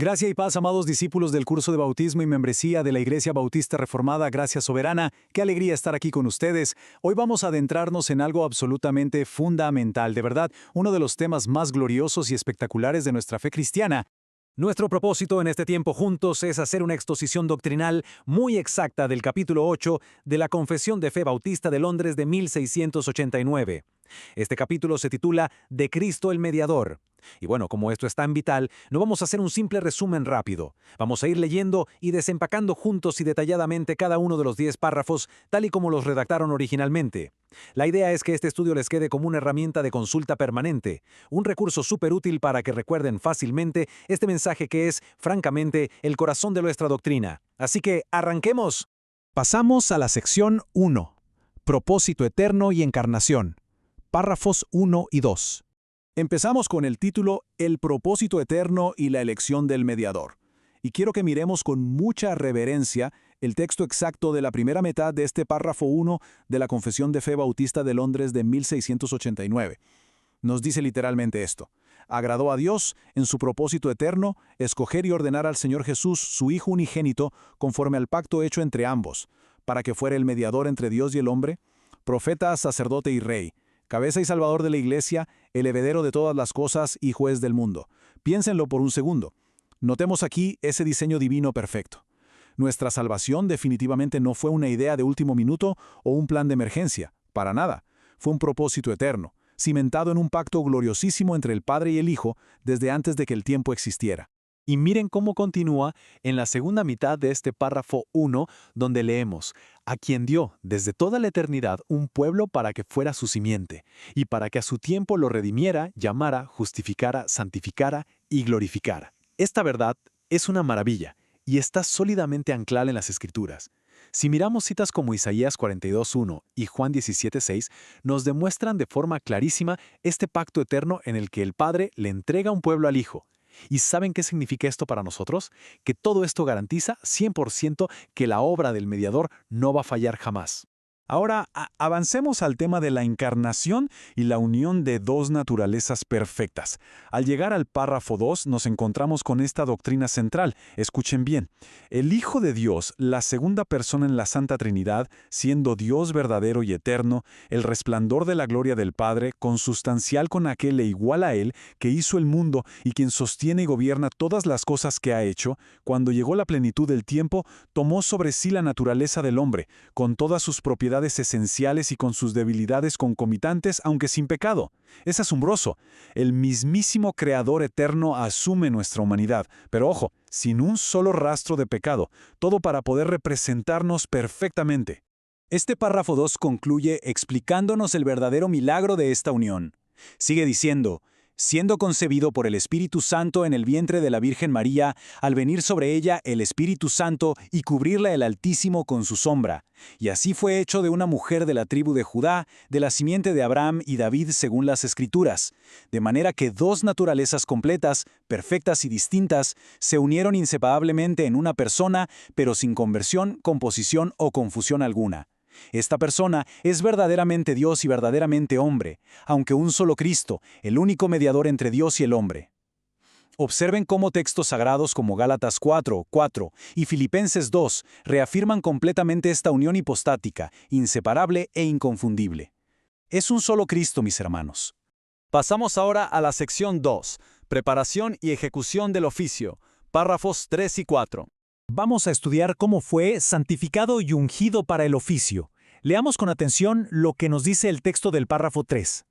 Gracia y paz, amados discípulos del curso de bautismo y membresía de la Iglesia Bautista Reformada Gracia Soberana. Qué alegría estar aquí con ustedes. Hoy vamos a adentrarnos en algo absolutamente fundamental, de verdad, uno de los temas más gloriosos y espectaculares de nuestra fe cristiana. Nuestro propósito en este tiempo juntos es hacer una exposición doctrinal muy exacta del capítulo 8 de la Confesión de Fe Bautista de Londres de 1689. Este capítulo se titula De Cristo el Mediador. Y bueno, como esto es tan vital, no vamos a hacer un simple resumen rápido. Vamos a ir leyendo y desempacando juntos y detalladamente cada uno de los 10 párrafos, tal y como los redactaron originalmente. La idea es que este estudio les quede como una herramienta de consulta permanente, un recurso súper útil para que recuerden fácilmente este mensaje que es, francamente, el corazón de nuestra doctrina. Así que, ¡arranquemos! Pasamos a la sección 1. Propósito eterno y encarnación. Párrafos 1 y 2. Empezamos con el título El propósito eterno y la elección del mediador. Y quiero que miremos con mucha reverencia el texto exacto de la primera mitad de este párrafo 1 de la Confesión de Fe Bautista de Londres de 1689. Nos dice literalmente esto: agradó a Dios, en su propósito eterno, escoger y ordenar al Señor Jesús, su Hijo unigénito, conforme al pacto hecho entre ambos, para que fuera el mediador entre Dios y el hombre, profeta, sacerdote y rey, cabeza y salvador de la Iglesia, el heredero de todas las cosas y juez del mundo. Piénsenlo por un segundo. Notemos aquí ese diseño divino perfecto. Nuestra salvación definitivamente no fue una idea de último minuto o un plan de emergencia, para nada. Fue un propósito eterno, cimentado en un pacto gloriosísimo entre el Padre y el Hijo desde antes de que el tiempo existiera. Y miren cómo continúa en la segunda mitad de este párrafo 1, donde leemos: a quien dio desde toda la eternidad un pueblo para que fuera su simiente, y para que a su tiempo lo redimiera, llamara, justificara, santificara y glorificara. Esta verdad es una maravilla y está sólidamente anclada en las Escrituras. Si miramos citas como Isaías 42:1 y Juan 17:6, nos demuestran de forma clarísima este pacto eterno en el que el Padre le entrega un pueblo al Hijo. ¿Y saben qué significa esto para nosotros? Que todo esto garantiza 100% que la obra del mediador no va a fallar jamás. Ahora, avancemos al tema de la encarnación y la unión de dos naturalezas perfectas. Al llegar al párrafo 2 nos encontramos con esta doctrina central. Escuchen bien. El Hijo de Dios, la segunda persona en la Santa Trinidad, siendo Dios verdadero y eterno, el resplandor de la gloria del Padre, consustancial con aquel e igual a Él, que hizo el mundo y quien sostiene y gobierna todas las cosas que ha hecho, cuando llegó la plenitud del tiempo, tomó sobre sí la naturaleza del hombre, con todas sus propiedades esenciales y con sus debilidades concomitantes, aunque sin pecado. Es asombroso. El mismísimo Creador eterno asume nuestra humanidad, pero ojo, sin un solo rastro de pecado, todo para poder representarnos perfectamente. Este párrafo 2 concluye explicándonos el verdadero milagro de esta unión. Sigue diciendo: siendo concebido por el Espíritu Santo en el vientre de la Virgen María, al venir sobre ella el Espíritu Santo y cubrirla el Altísimo con su sombra. Y así fue hecho de una mujer de la tribu de Judá, de la simiente de Abraham y David según las Escrituras. De manera que dos naturalezas completas, perfectas y distintas, se unieron inseparablemente en una persona, pero sin conversión, composición o confusión alguna. Esta persona es verdaderamente Dios y verdaderamente hombre, aunque un solo Cristo, el único mediador entre Dios y el hombre. Observen cómo textos sagrados como Gálatas 4:4 y Filipenses 2 reafirman completamente esta unión hipostática, inseparable e inconfundible. Es un solo Cristo, mis hermanos. Pasamos ahora a la sección 2, preparación y ejecución del oficio, párrafos 3 y 4. Vamos a estudiar cómo fue santificado y ungido para el oficio. Leamos con atención lo que nos dice el texto del párrafo 3.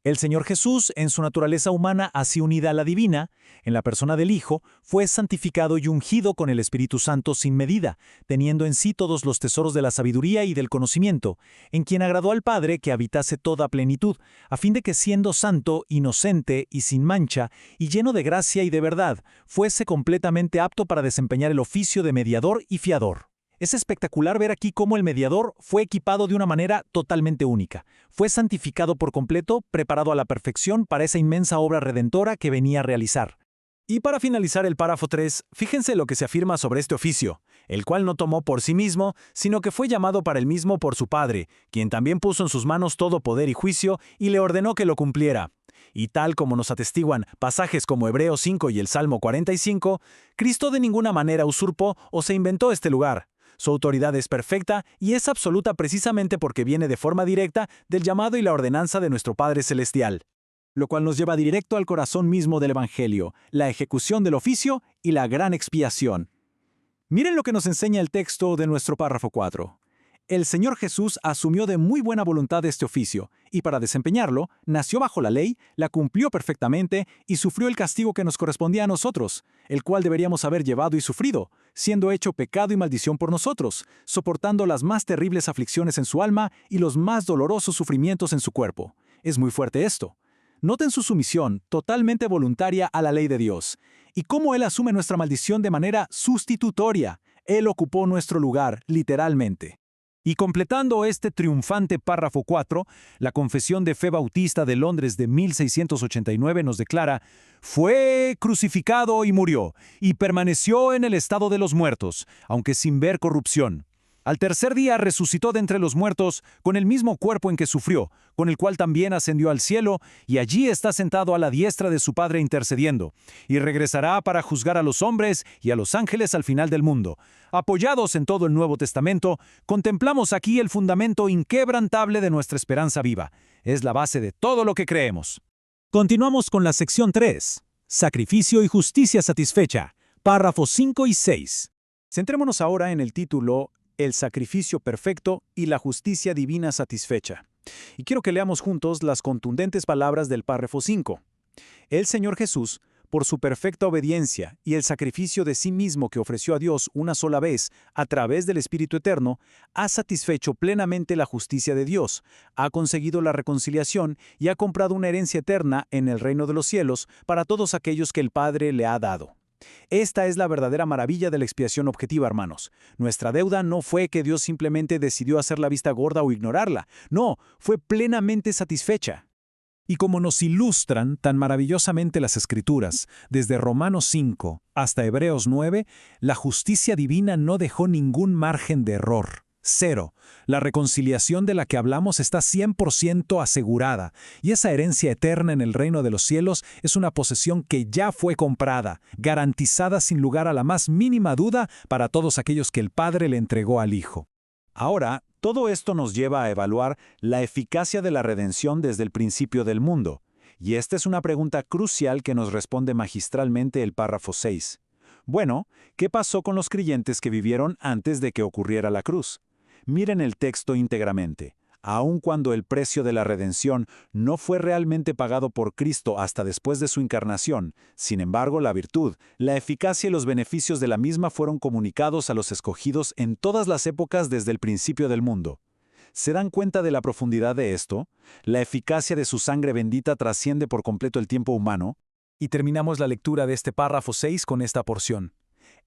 El Señor Jesús, en su naturaleza humana así unida a la divina, en la persona del Hijo, fue santificado y ungido con el Espíritu Santo sin medida, teniendo en sí todos los tesoros de la sabiduría y del conocimiento, en quien agradó al Padre que habitase toda plenitud, a fin de que siendo santo, inocente y sin mancha, y lleno de gracia y de verdad, fuese completamente apto para desempeñar el oficio de mediador y fiador. Es espectacular ver aquí cómo el mediador fue equipado de una manera totalmente única. Fue santificado por completo, preparado a la perfección para esa inmensa obra redentora que venía a realizar. Y para finalizar el párrafo 3, fíjense lo que se afirma sobre este oficio, el cual no tomó por sí mismo, sino que fue llamado para el mismo por su Padre, quien también puso en sus manos todo poder y juicio y le ordenó que lo cumpliera. Y tal como nos atestiguan pasajes como Hebreos 5 y el Salmo 45, Cristo de ninguna manera usurpó o se inventó este lugar. Su autoridad es perfecta y es absoluta precisamente porque viene de forma directa del llamado y la ordenanza de nuestro Padre Celestial, lo cual nos lleva directo al corazón mismo del Evangelio, la ejecución del oficio y la gran expiación. Miren lo que nos enseña el texto de nuestro párrafo 4. El Señor Jesús asumió de muy buena voluntad este oficio, y para desempeñarlo, nació bajo la ley, la cumplió perfectamente y sufrió el castigo que nos correspondía a nosotros, el cual deberíamos haber llevado y sufrido, siendo hecho pecado y maldición por nosotros, soportando las más terribles aflicciones en su alma y los más dolorosos sufrimientos en su cuerpo. Es muy fuerte esto. Noten su sumisión, totalmente voluntaria a la ley de Dios, y cómo Él asume nuestra maldición de manera sustitutoria. Él ocupó nuestro lugar, literalmente. Y completando este triunfante párrafo 4, la Confesión de Fe Bautista de Londres de 1689 nos declara: «Fue crucificado y murió, y permaneció en el estado de los muertos, aunque sin ver corrupción. Al tercer día resucitó de entre los muertos con el mismo cuerpo en que sufrió, con el cual también ascendió al cielo, y allí está sentado a la diestra de su Padre intercediendo, y regresará para juzgar a los hombres y a los ángeles al final del mundo». Apoyados en todo el Nuevo Testamento, contemplamos aquí el fundamento inquebrantable de nuestra esperanza viva. Es la base de todo lo que creemos. Continuamos con la sección 3. Sacrificio y justicia satisfecha. Párrafos 5 y 6. Centrémonos ahora en el título El sacrificio perfecto y la justicia divina satisfecha. Y quiero que leamos juntos las contundentes palabras del párrafo 5. El Señor Jesús, por su perfecta obediencia y el sacrificio de sí mismo que ofreció a Dios una sola vez a través del Espíritu Eterno, ha satisfecho plenamente la justicia de Dios, ha conseguido la reconciliación y ha comprado una herencia eterna en el reino de los cielos para todos aquellos que el Padre le ha dado. Esta es la verdadera maravilla de la expiación objetiva, hermanos. Nuestra deuda no fue que Dios simplemente decidió hacer la vista gorda o ignorarla. No, fue plenamente satisfecha. Y como nos ilustran tan maravillosamente las Escrituras, desde Romanos 5 hasta Hebreos 9, la justicia divina no dejó ningún margen de error. Cero. La reconciliación de la que hablamos está 100% asegurada, y esa herencia eterna en el reino de los cielos es una posesión que ya fue comprada, garantizada sin lugar a la más mínima duda para todos aquellos que el Padre le entregó al Hijo. Ahora, todo esto nos lleva a evaluar la eficacia de la redención desde el principio del mundo, y esta es una pregunta crucial que nos responde magistralmente el párrafo 6. Bueno, ¿qué pasó con los creyentes que vivieron antes de que ocurriera la cruz? Miren el texto íntegramente. Aun cuando el precio de la redención no fue realmente pagado por Cristo hasta después de su encarnación, sin embargo, la virtud, la eficacia y los beneficios de la misma fueron comunicados a los escogidos en todas las épocas desde el principio del mundo. ¿Se dan cuenta de la profundidad de esto? La eficacia de su sangre bendita trasciende por completo el tiempo humano. Y terminamos la lectura de este párrafo 6 con esta porción.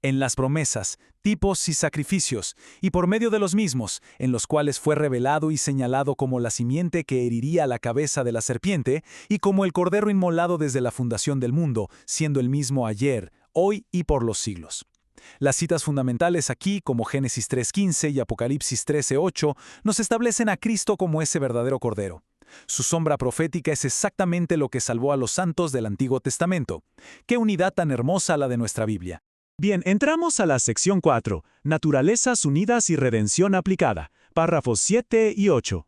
En las promesas, tipos y sacrificios, y por medio de los mismos, en los cuales fue revelado y señalado como la simiente que heriría la cabeza de la serpiente, y como el cordero inmolado desde la fundación del mundo, siendo el mismo ayer, hoy y por los siglos. Las citas fundamentales aquí, como Génesis 3:15 y Apocalipsis 13:8, nos establecen a Cristo como ese verdadero cordero. Su sombra profética es exactamente lo que salvó a los santos del Antiguo Testamento. ¡Qué unidad tan hermosa la de nuestra Biblia! Bien, entramos a la sección 4, Naturalezas unidas y redención aplicada, párrafos 7 y 8.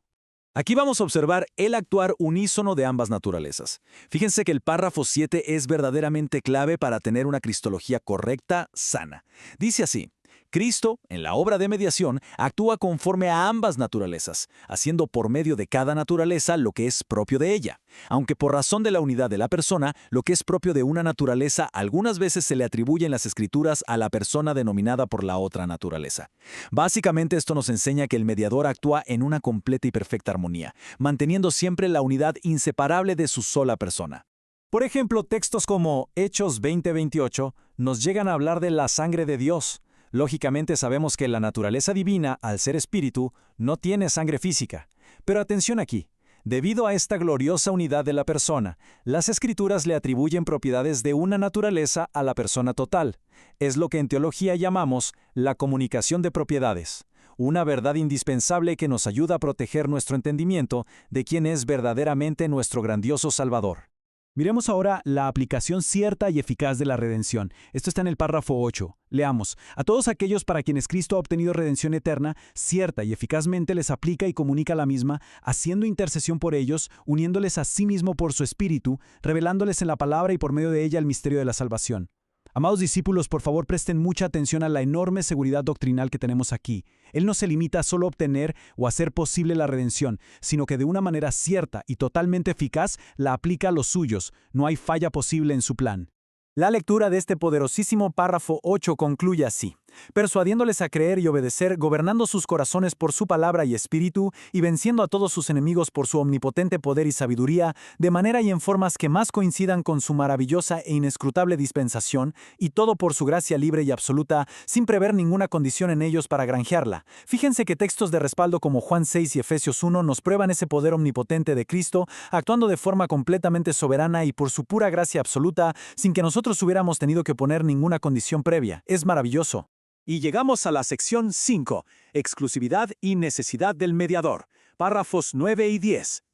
Aquí vamos a observar el actuar unísono de ambas naturalezas. Fíjense que el párrafo 7 es verdaderamente clave para tener una cristología correcta, sana. Dice así: Cristo, en la obra de mediación, actúa conforme a ambas naturalezas, haciendo por medio de cada naturaleza lo que es propio de ella. Aunque por razón de la unidad de la persona, lo que es propio de una naturaleza algunas veces se le atribuye en las Escrituras a la persona denominada por la otra naturaleza. Básicamente esto nos enseña que el mediador actúa en una completa y perfecta armonía, manteniendo siempre la unidad inseparable de su sola persona. Por ejemplo, textos como Hechos 20:28 nos llegan a hablar de la sangre de Dios. Lógicamente sabemos que la naturaleza divina, al ser espíritu, no tiene sangre física. Pero atención aquí. Debido a esta gloriosa unidad de la persona, las Escrituras le atribuyen propiedades de una naturaleza a la persona total. Es lo que en teología llamamos la comunicación de propiedades, una verdad indispensable que nos ayuda a proteger nuestro entendimiento de quién es verdaderamente nuestro grandioso Salvador. Miremos ahora la aplicación cierta y eficaz de la redención. Esto está en el párrafo 8. Leamos. A todos aquellos para quienes Cristo ha obtenido redención eterna, cierta y eficazmente les aplica y comunica la misma, haciendo intercesión por ellos, uniéndoles a sí mismo por su espíritu, revelándoles en la palabra y por medio de ella el misterio de la salvación. Amados discípulos, por favor presten mucha atención a la enorme seguridad doctrinal que tenemos aquí. Él no se limita a solo obtener o hacer posible la redención, sino que de una manera cierta y totalmente eficaz la aplica a los suyos. No hay falla posible en su plan. La lectura de este poderosísimo párrafo 8 concluye así: persuadiéndoles a creer y obedecer, gobernando sus corazones por su palabra y espíritu, y venciendo a todos sus enemigos por su omnipotente poder y sabiduría, de manera y en formas que más coincidan con su maravillosa e inescrutable dispensación, y todo por su gracia libre y absoluta, sin prever ninguna condición en ellos para granjearla. Fíjense que textos de respaldo como Juan 6 y Efesios 1 nos prueban ese poder omnipotente de Cristo, actuando de forma completamente soberana y por su pura gracia absoluta, sin que nosotros hubiéramos tenido que poner ninguna condición previa. Es maravilloso. Y llegamos a la sección 5, exclusividad y necesidad del mediador, párrafos 9 y 10.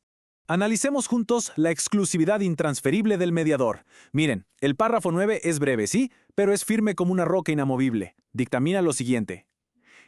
Analicemos juntos la exclusividad intransferible del mediador. Miren, el párrafo 9 es breve, sí, pero es firme como una roca inamovible. Dictamina lo siguiente: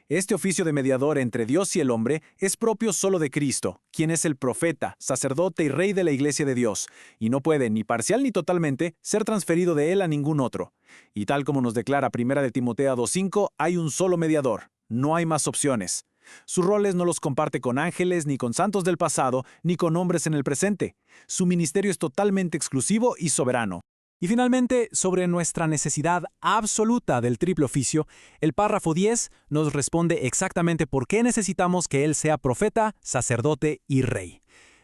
este oficio de mediador entre Dios y el hombre es propio solo de Cristo, quien es el profeta, sacerdote y rey de la Iglesia de Dios, y no puede, ni parcial ni totalmente, ser transferido de él a ningún otro. Y tal como nos declara 1 de Timoteo 2:5, hay un solo mediador, no hay más opciones. Sus roles no los comparte con ángeles, ni con santos del pasado, ni con hombres en el presente. Su ministerio es totalmente exclusivo y soberano. Y finalmente, sobre nuestra necesidad absoluta del triple oficio, el párrafo 10 nos responde exactamente por qué necesitamos que Él sea profeta, sacerdote y rey.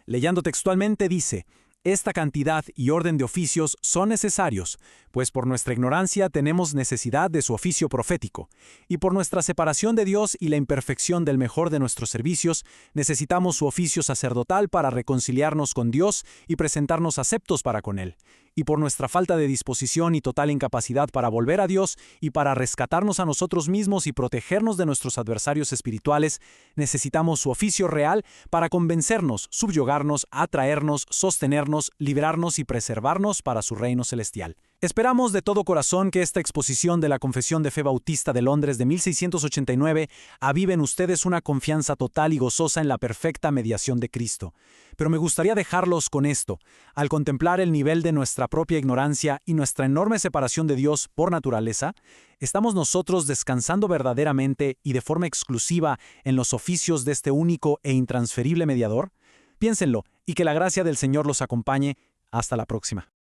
Leyendo textualmente dice: esta cantidad y orden de oficios son necesarios, pues por nuestra ignorancia tenemos necesidad de su oficio profético, y por nuestra separación de Dios y la imperfección del mejor de nuestros servicios, necesitamos su oficio sacerdotal para reconciliarnos con Dios y presentarnos aceptos para con Él. Y por nuestra falta de disposición y total incapacidad para volver a Dios y para rescatarnos a nosotros mismos y protegernos de nuestros adversarios espirituales, necesitamos su oficio real para convencernos, subyugarnos, atraernos, sostenernos, librarnos y preservarnos para su reino celestial. Esperamos de todo corazón que esta exposición de la Confesión de Fe Bautista de Londres de 1689 avive en ustedes una confianza total y gozosa en la perfecta mediación de Cristo. Pero me gustaría dejarlos con esto. Al contemplar el nivel de nuestra propia ignorancia y nuestra enorme separación de Dios por naturaleza, ¿estamos nosotros descansando verdaderamente y de forma exclusiva en los oficios de este único e intransferible mediador? Piénsenlo y que la gracia del Señor los acompañe. Hasta la próxima.